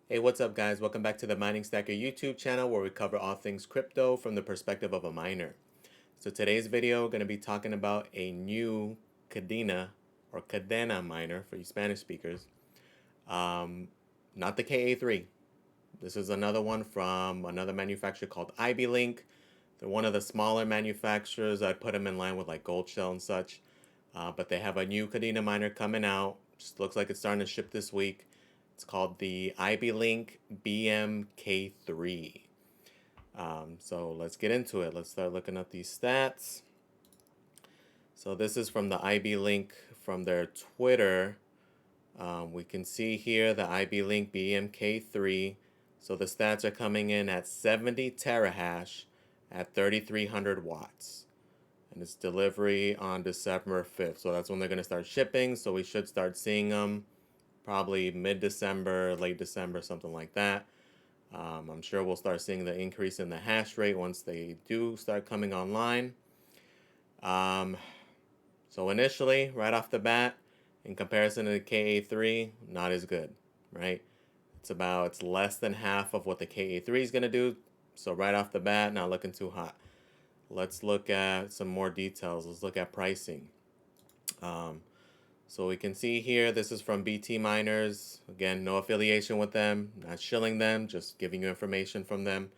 Hey, what's up, guys? Welcome back to the Mining Stacker YouTube channel where we cover all things crypto from the perspective of a miner. So today's video, we're going to be talking about a new Kadena or Kadena miner for you Spanish speakers. Not the KA3. This is another one from another manufacturer called iBeLink. They're one of the smaller manufacturers. I'd put them in line with like Gold Shell and such. But they have a new Kadena miner coming out. Just looks like it's starting to ship this week. It's called the iBeLink BM-K3. So let's get into it. Let's start looking at these stats. So this is from the iBeLink from their Twitter. We can see here the iBeLink BM-K3. So the stats are coming in at 70 terahash at 3,300 watts. And it's delivery on December 5th. So that's when they're going to start shipping. So we should start seeing them probably mid-December, late December, something like that. I'm sure we'll start seeing the increase in the hash rate once they do start coming online. So initially, right off the bat, in comparison to the KA3, not as good, right? It's less than half of what the KA3 is going to do. So right off the bat, not looking too hot. Let's look at some more details. Let's look at pricing. So we can see here, this is from BT Miners. Again, no affiliation with them, not shilling them, just giving you information from them.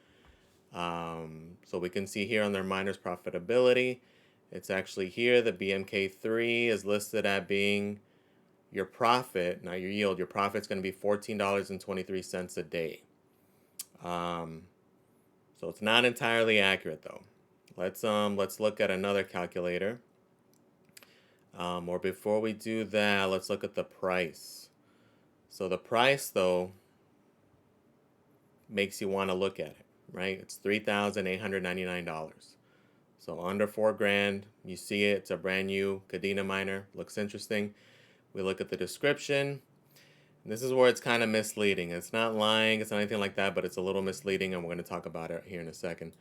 So we can see here on their miners profitability, it's actually here, the BM-K3 is listed at being your profit, not your yield. Your profit's going to be $14.23 a day. So it's not entirely accurate though. Let's look at another calculator. Or before we do that, let's look at the price. So the price, though, makes you want to look at it, right? It's $3,899. So under 4 grand, you see it. It's a brand new Kadena miner. Looks interesting. We look at the description. This is where it's kind of misleading. It's not lying. It's not anything like that, but it's a little misleading, and we're going to talk about it here in a second.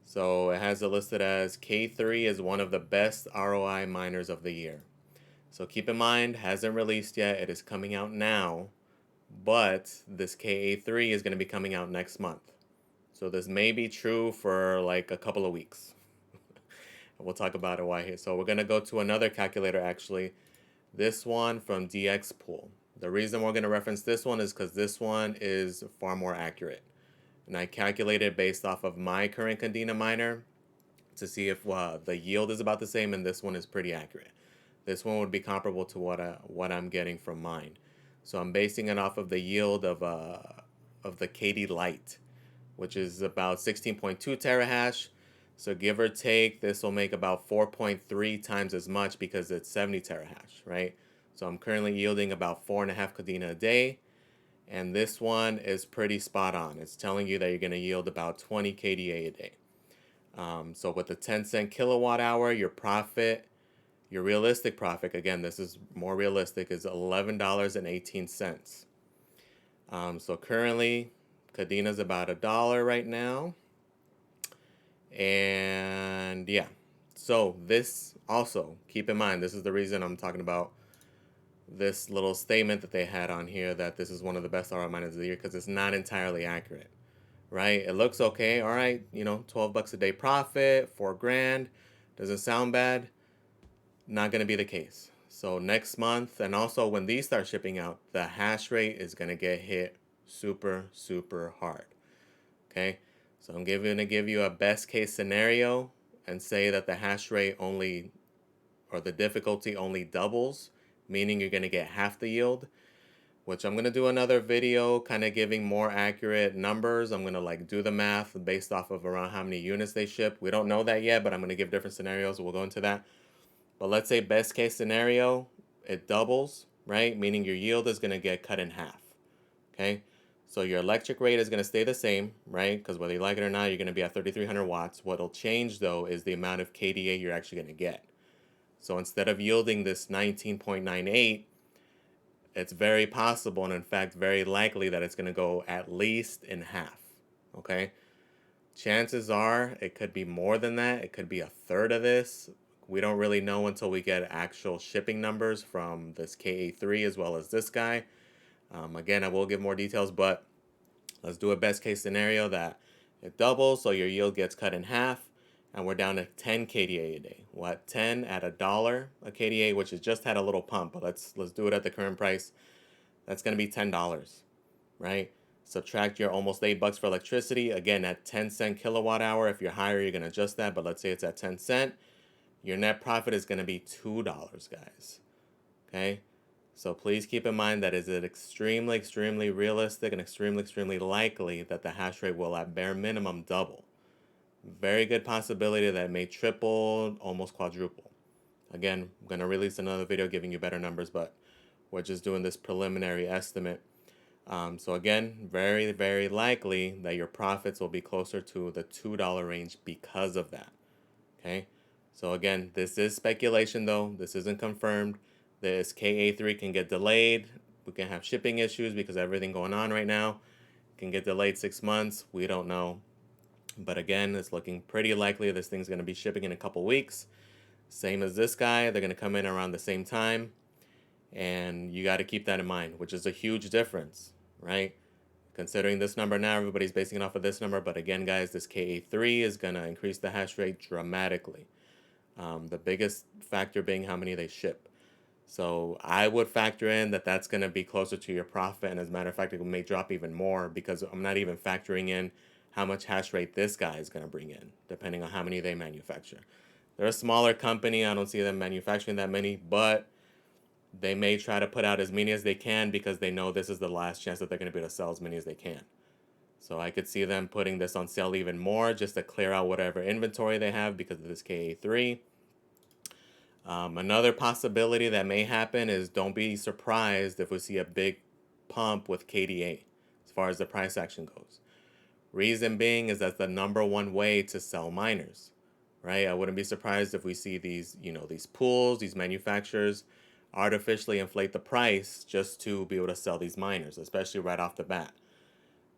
So it has it listed as K3 is one of the best ROI miners of the year. So keep in mind, hasn't released yet. It is coming out now, but this KA3 is going to be coming out next month. So this may be true for like a couple of weeks. We'll talk about it why here. So we're going to go to another calculator actually. This one from DX Pool. The reason we're going to reference this one is because this one is far more accurate. And I calculated based off of my current Kadena miner to see if the yield is about the same, and this one is pretty accurate. This one would be comparable to what I'm getting from mine. So I'm basing it off of the yield of the KD Lite, which is about 16.2 terahash. So give or take, this will make about 4.3 times as much because it's 70 terahash, right? So I'm currently yielding about 4.5 Kadena a day, and this one is pretty spot on. It's telling you that you're going to yield about 20 KDA a day. So with the 10-cent kilowatt hour, your profit, your realistic profit, again, this is more realistic, is $11.18. So currently, Kadena's about $1 right now. And yeah, so this also, keep in mind, this is the reason I'm talking about this little statement that they had on here that this is one of the best ROI miners of the year, because it's not entirely accurate, right? It looks okay, all right, 12 bucks a day profit, 4 grand, doesn't sound bad. Not going to be the case. So next month, and also when these start shipping out, the hash rate is going to get hit super, super hard. Okay? So I'm going to give you a best case scenario and say that the hash rate only, or the difficulty only doubles, meaning you're going to get half the yield, which I'm going to do another video kind of giving more accurate numbers. I'm going to like do the math based off of around how many units they ship. We don't know that yet, but I'm going to give different scenarios. We'll go into that. But let's say best case scenario, it doubles, right? Meaning your yield is going to get cut in half, okay? So your electric rate is going to stay the same, right? Because whether you like it or not, you're going to be at 3,300 watts. What'll change, though, is the amount of KDA you're actually going to get. So instead of yielding this 19.98, it's very possible, and in fact, very likely that it's going to go at least in half, okay? Chances are it could be more than that. It could be a third of this. We don't really know until we get actual shipping numbers from this KA3 as well as this guy. Again, I will give more details, but Let's do a best case scenario that it doubles, so your yield gets cut in half, and we're down to 10 KDA a day. What, 10 at $1 a KDA, which has just had a little pump, but let's do it at the current price. That's going to be $10, right? Subtract your almost $8 for electricity. Again, at 10-cent kilowatt hour. If you're higher, you're going to adjust that, but let's say it's at 10 cent. Your net profit is going to be $2, guys. Okay? So please keep in mind that is it extremely, extremely realistic and extremely, extremely likely that the hash rate will at bare minimum double. Very good possibility that it may triple, almost quadruple. Again, I'm going to release another video giving you better numbers, but we're just doing this preliminary estimate. So again, very, very likely that your profits will be closer to the $2 range because of that. Okay? So again, this is speculation though. This isn't confirmed. This KA3 can get delayed. We can have shipping issues because of everything going on right now. It can get delayed 6 months. We don't know. But again, it's looking pretty likely this thing's going to be shipping in a couple weeks. Same as this guy. They're going to come in around the same time. And you got to keep that in mind, which is a huge difference, right? Considering this number now, everybody's basing it off of this number. But again, guys, this KA3 is going to increase the hash rate dramatically. The biggest factor being how many they ship. So I would factor in that that's going to be closer to your profit. And as a matter of fact, it may drop even more because I'm not even factoring in how much hash rate this guy is going to bring in, depending on how many they manufacture. They're a smaller company. I don't see them manufacturing that many, but they may try to put out as many as they can because they know this is the last chance that they're going to be able to sell as many as they can. So I could see them putting this on sale even more just to clear out whatever inventory they have because of this KA3. Another possibility that may happen is don't be surprised if we see a big pump with KDA as far as the price action goes. Reason being is that's the number one way to sell miners, right? I wouldn't be surprised if we see these, these pools, these manufacturers artificially inflate the price just to be able to sell these miners, especially right off the bat.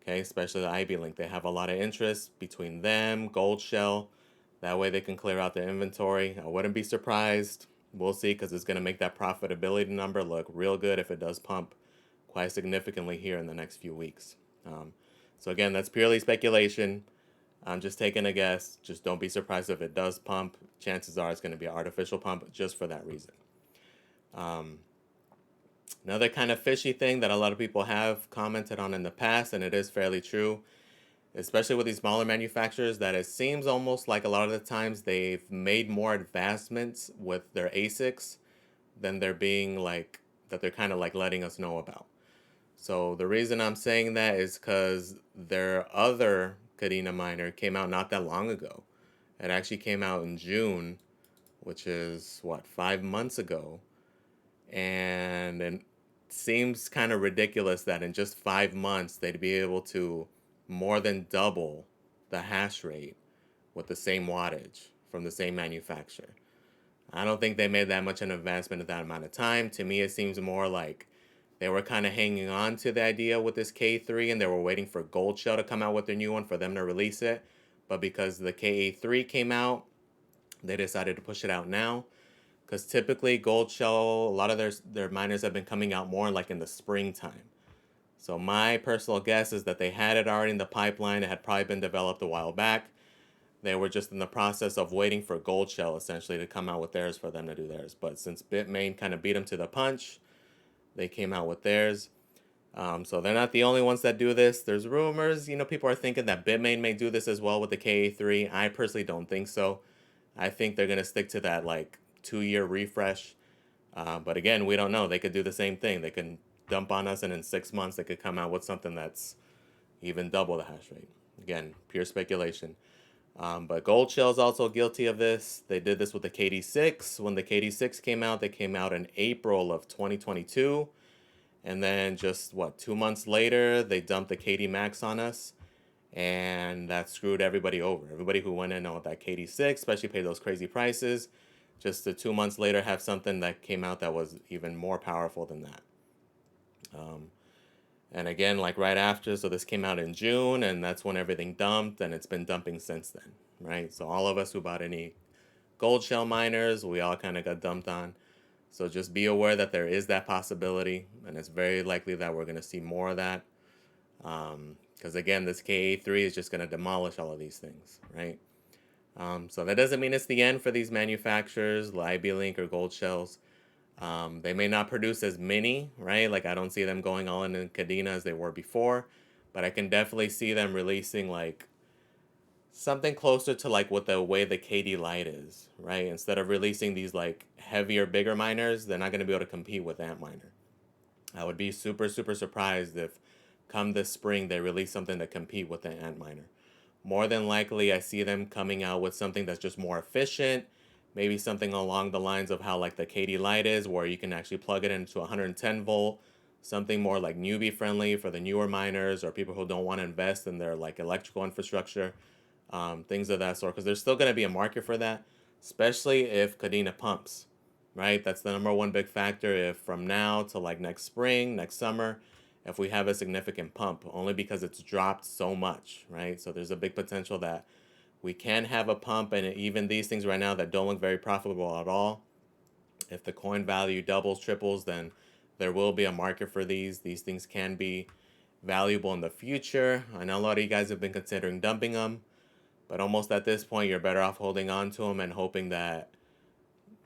Okay, especially the iBeLink. They have a lot of interest between them, Gold Shell. That way they can clear out the inventory. I wouldn't be surprised. We'll see because it's going to make that profitability number look real good if it does pump quite significantly here in the next few weeks. So again, that's purely speculation. I'm just taking a guess. Just don't be surprised if it does pump. Chances are it's going to be an artificial pump just for that reason. Another kind of fishy thing that a lot of people have commented on in the past, and it is fairly true, especially with these smaller manufacturers, that it seems almost like a lot of the times they've made more advancements with their ASICs than they're being like, that they're kind of like letting us know about. So the reason I'm saying that is because their other Kadena miner came out not that long ago. It actually came out in June, which is, 5 months ago. And it seems kind of ridiculous that in just 5 months they'd be able to more than double the hash rate with the same wattage from the same manufacturer. I don't think they made that much an advancement in that amount of time. To me, it seems more like they were kind of hanging on to the idea with this K3 and they were waiting for Gold Shell to come out with their new one for them to release it. But because the KA3 came out, they decided to push it out now. Because typically Gold Shell, a lot of their miners have been coming out more like in the springtime. So my personal guess is that they had it already in the pipeline. It had probably been developed a while back. They were just in the process of waiting for Gold Shell essentially to come out with theirs for them to do theirs. But since Bitmain kind of beat them to the punch, they came out with theirs. So they're not the only ones that do this. There's rumors, people are thinking that Bitmain may do this as well with the KA3. I personally don't think so. I think they're going to stick to that 2-year refresh. But again, we don't know. They could do the same thing. They can dump on us and in 6 months they could come out with something that's even double the hash rate. Again, pure speculation. But Gold Shell is also guilty of this. They did this with the KD6. When the KD6 came out, they came out in April of 2022. And then just, 2 months later, they dumped the KD Max on us. And that screwed everybody over. Everybody who went in on that KD6, especially paid those crazy prices, just 2 months later have something that came out that was even more powerful than that. And again, right after, so this came out in June, and that's when everything dumped, and it's been dumping since then, right? So all of us who bought any Gold Shell miners, we all kind of got dumped on. So just be aware that there is that possibility, and it's very likely that we're going to see more of that. Because because again, this KA3 is just going to demolish all of these things, right? So that doesn't mean it's the end for these manufacturers, like iBeLink or Gold Shells. They may not produce as many, right? Like I don't see them going all in Kadena as they were before, but I can definitely see them releasing like something closer to like what the way the KD Lite is, right? Instead of releasing these like heavier, bigger miners, they're not going to be able to compete with Antminer. I would be super, super surprised if come this spring they release something to compete with the Antminer. More than likely, I see them coming out with something that's just more efficient, maybe something along the lines of how like the KD Lite is, where you can actually plug it into 110 volt, something more like newbie friendly for the newer miners or people who don't want to invest in their like electrical infrastructure, things of that sort. Because there's still going to be a market for that, especially if Kadena pumps, right? That's the number one big factor. If from now to like next spring, next summer, if we have a significant pump, only because it's dropped so much, right? So there's a big potential that we can have a pump, and even these things right now that don't look very profitable at all, if the coin value doubles, triples, then there will be a market for these. These things can be valuable in the future. I know a lot of you guys have been considering dumping them, but almost at this point, you're better off holding on to them and hoping that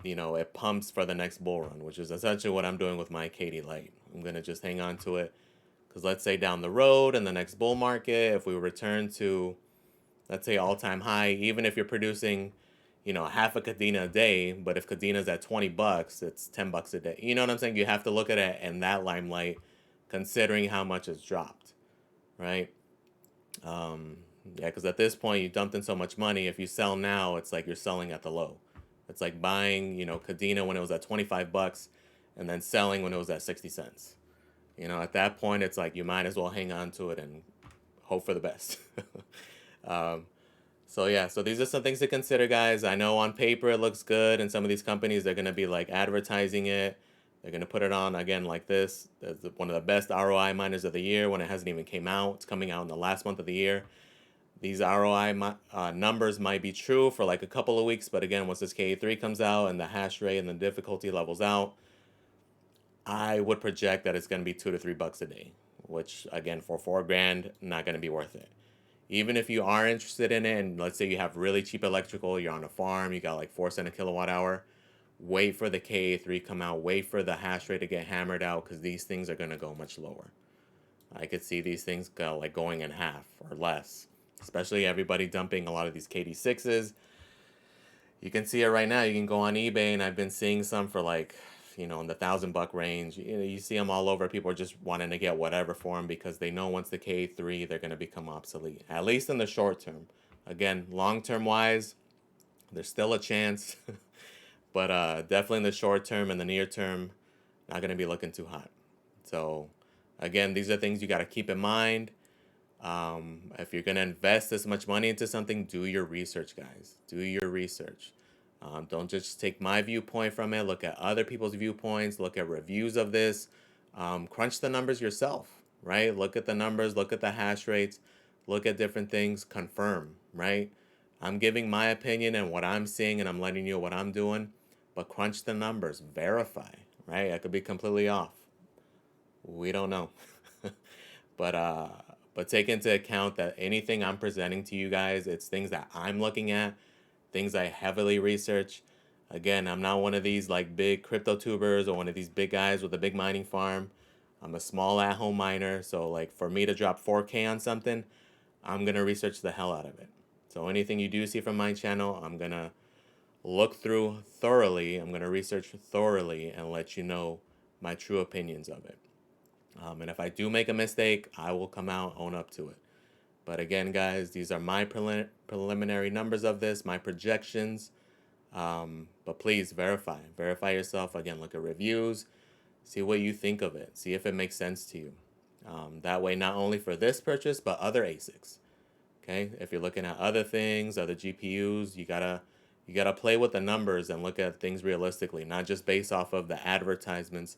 it pumps for the next bull run, which is essentially what I'm doing with my KD Lite. I'm going to just hang on to it because let's say down the road in the next bull market, if we return to, let's say, all-time high, even if you're producing, half a Kadena a day, but if Kadena's at $20, it's $10 a day. You know what I'm saying? You have to look at it in that limelight, considering how much it's dropped, right? Yeah, because at this point, you dumped in so much money. If you sell now, it's like you're selling at the low. It's like buying, Kadena when it was at $25 and then selling when it was at 60 cents. At that point, it's like you might as well hang on to it and hope for the best. um, so yeah, so these are some things to consider, guys. I know on paper it looks good, and some of these companies, they're going to be like advertising it. They're going to put it on again like this. That's one of the best ROI miners of the year when it hasn't even came out. It's coming out in the last month of the year. These ROI numbers might be true for like a couple of weeks, but again, once this KA3 comes out and the hash rate and the difficulty levels out, I would project that it's going to be $2 to $3 a day, which again, for $4 grand, not going to be worth it. Even if you are interested in it, and let's say you have really cheap electrical, you're on a farm, you got like 4 cents a kilowatt hour, wait for the KA3 come out, wait for the hash rate to get hammered out, because these things are going to go much lower. I could see these things going in half or less, especially everybody dumping a lot of these KD6s. You can see it right now. You can go on eBay, and I've been seeing some for like, in the $1,000 range. You see them all over. People are just wanting to get whatever for them because they know once the K3, they're going to become obsolete, at least in the short term. Again, long term wise, there's still a chance, but definitely in the short term and the near term, not going to be looking too hot. So, again, these are things you got to keep in mind. If you're going to invest this much money into something, do your research, guys. Do your research. Don't just take my viewpoint from it. Look at other people's viewpoints. Look at reviews of this. Crunch the numbers yourself, right? Look at the numbers. Look at the hash rates. Look at different things. Confirm, right? I'm giving my opinion and what I'm seeing, and I'm letting you know what I'm doing. But crunch the numbers. Verify, right? I could be completely off. We don't know. But take into account that anything I'm presenting to you guys, it's things that I'm looking at, things I heavily research. Again, I'm not one of these like big crypto tubers or one of these big guys with a big mining farm. I'm a small at-home miner, so like for me to drop 4K on something, I'm gonna research the hell out of it. So anything you do see from my channel, I'm gonna look through thoroughly. I'm gonna research thoroughly and let you know my true opinions of it. And if I do make a mistake, I will come out, own up to it. But again, guys, these are my preliminary numbers of this, my projections. But please verify. Verify yourself. Again, look at reviews. See what you think of it. See if it makes sense to you. That way, not only for this purchase, but other ASICs. Okay? If you're looking at other things, other GPUs, you gotta play with the numbers and look at things realistically, not just based off of the advertisements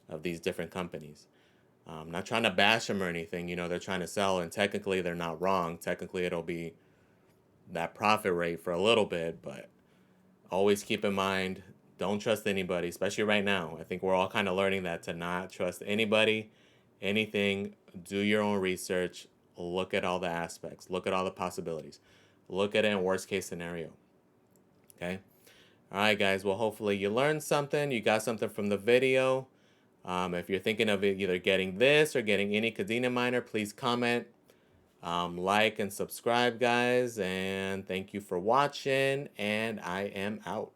of these different companies. Not trying to bash them or anything, they're trying to sell, and technically they're not wrong. Technically, it'll be that profit rate for a little bit, but always keep in mind, don't trust anybody, especially right now. I think we're all kind of learning that to not trust anybody, anything. Do your own research, look at all the aspects, look at all the possibilities, look at it in worst case scenario. Okay. All right, guys. Well, hopefully you learned something. You got something from the video. If you're thinking of either getting this or getting any Kadena miner, please comment, like, and subscribe, guys. And thank you for watching. And I am out.